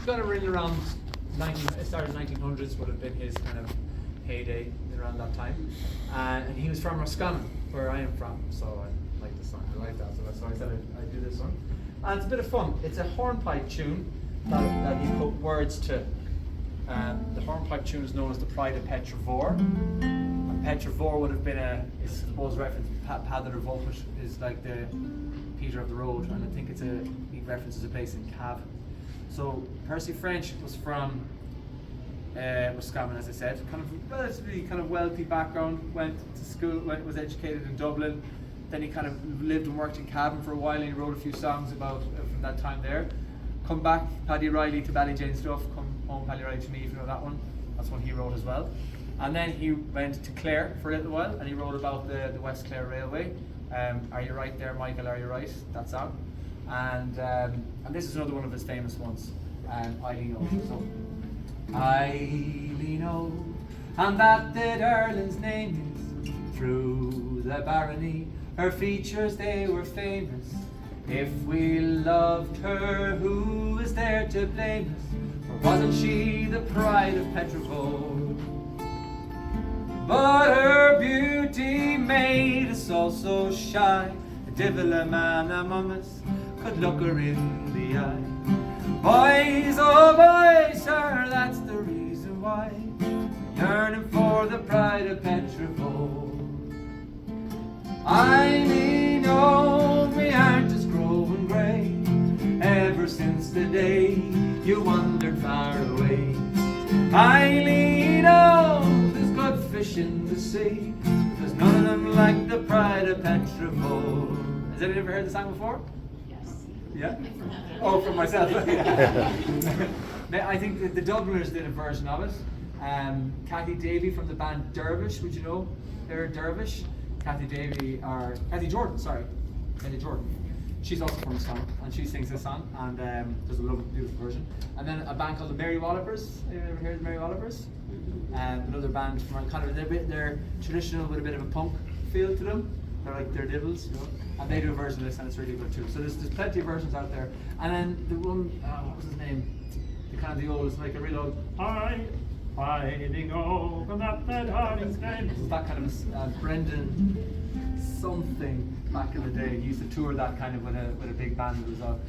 got a ring around it started 1900s, would have been his kind of heyday around that time. And he was from Roscommon, where I am from, so I like the song. I like that, so I said I'd do this one. And it's a bit of fun. It's a hornpipe tune that he put words to. The hornpipe tune is known as the Pride of Petrivore. And Petrivore would have been I suppose, reference. Padre Revolt is like the Peter of the Road, and I think he references a place in Cavan. So Percy French was from Roscommon, as I said, kind of relatively kind of wealthy background. Went to school, was educated in Dublin. Then he kind of lived and worked in Cavan for a while, and he wrote a few songs about from that time there. Come back, Paddy Riley to Ballygene Stuff. Come home, Paddy Riley to me, if you know that one. That's one he wrote as well. And then he went to Clare for a little while, and he wrote about the West Clare Railway. Are You Right There, Michael, Are You Right? That song. And this is another one of his famous ones, Eileen O. So, Eileen O, and that the darling's name is. Through the barony, her features they were famous. If we loved her, who is there to blame us? Or wasn't she the pride of Petrivore? But her beauty made us all so shy. The devil a man among us could look her in the eye. Boys, oh boys, sir, that's the reason why we're yearning for the pride of Petrivore. Eileen, oh, me heart is growing grey, ever since the day you wandered far away. Eileen, oh, there's good fish in the sea, there's none of them like the pride of Petrivore. Has anyone ever heard the song before? Yes. Yeah? Oh, from myself. I think the Dubliners did a version of it. Cathy Davey from the band Dervish, would you know? They're Dervish. Cathy Jordan. She's also from the song, and she sings this song, and there's a lovely, beautiful version. And then a band called the Mary Wallopers. Have you ever heard of the Mary Wallopers? Another band from kind of they're traditional with a bit of a punk feel to them. They're like Daredevils, you know, and they do a version of this, and it's really good too. So there's plenty of versions out there. And then the one, what was his name? The kind of the old, like a real old. Hiding over that darling's name. It was that kind of Brendan something back in the day. He used to tour that kind of with a big band. It was that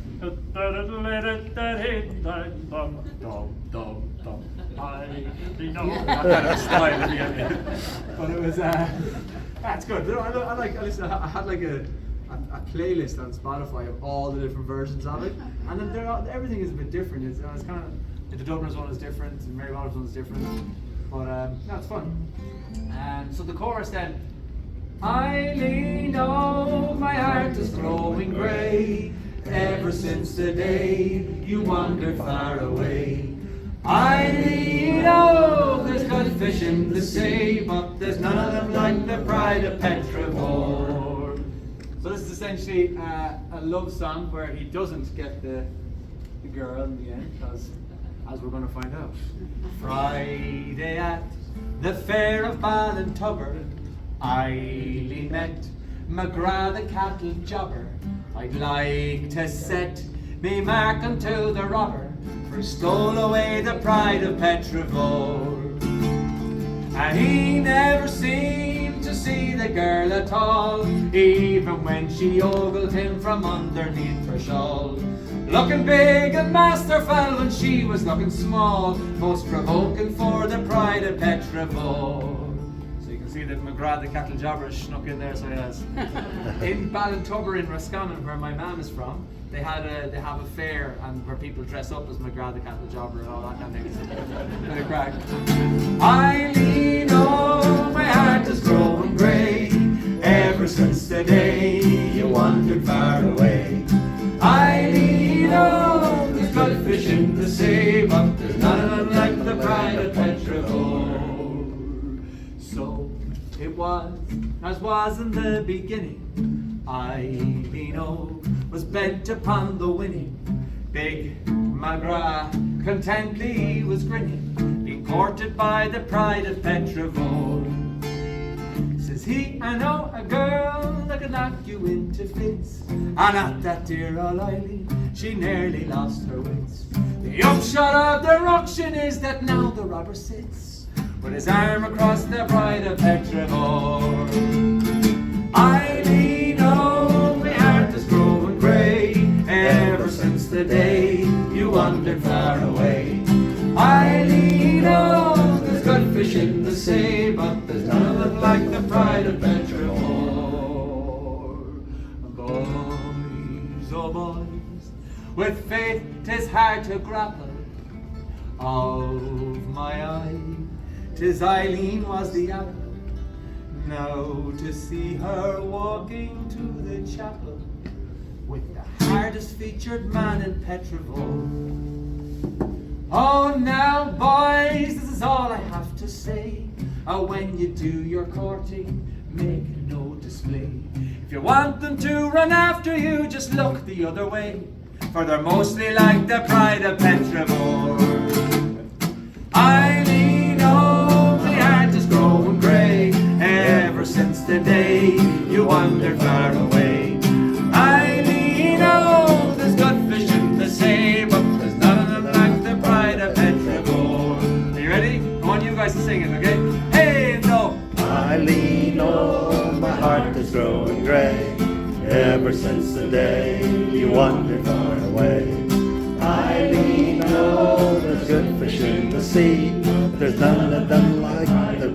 kind of style. Yeah. But it was that's good. I had like a playlist on Spotify of all the different versions of it, and then everything is a bit different. It's kind of. The Dubliners one is different, and Mary Waller's one is different, but no, it's fun. So the chorus then. Eileen, oh, my heart is growing grey, ever since the day you wandered far away. Eileen, oh, there's good fish in the sea, but there's none of them like the pride of Petrivore. So this is essentially a love song where he doesn't get the girl in the end, because as we're going to find out. Friday at the fair of Ballintubber, Eileen met McGrath the cattle jobber. I'd like to set me mark unto the robber, for he stole away the pride of Petrivore. And he never seemed to see the girl at all, even when she ogled him from underneath her shawl. Looking big and masterful when she was looking small, most provoking for the pride of Petrivore. So you can see that McGrath the cattle jobber snuck in there, so yes. In Ballintubber in Roscommon, where my mum is from, they have a fair and where people dress up as McGrath the cattle jobber and all that kind of thing. It's a bit of crack. Eileen, oh, my heart is growing grey, ever since the day you wandered far away. Eileen, oh, there's good fish in the sea, but there's none of them like the pride of Petrivore. So it was, as was in the beginning, Eileen, oh, was bent upon the winning. Big McGrath contently was grinning, being courted by the pride of Petrivore. Says he, I know a girl that could knock you into fits, and at that dear old Eileen, she nearly lost her wits. The upshot of the ruction is that now the robber sits with his arm across the bride of Petrivore. Eileen, oh, my heart is growing grey ever since the day you wandered far away. Eileen, oh, there's good fish in the sea, but there's none like the pride of Petrivore. Boys, oh boys, with faith 'tis hard to grapple. Of my eye, 'tis Eileen was the apple. Now to see her walking to the chapel with the hardest featured man in Petrivore. Oh now boys, this is all I have to say. When you do your courting, make no display. If you want them to run after you, just look the other way, for they're mostly like the pride of Petrivore. Eileen, oh, my heart is growing grey ever since the day you wandered far away. Eileen, oh, there's good fish in the sea, but there's none of them like the pride of Petrivore. Are you ready? I want you guys to sing it, okay? Hey, no! Eileen, oh, my heart is growing grey ever since the day you wandered far away. Eileen, oh, there's good fish in the sea, but there's none of them like the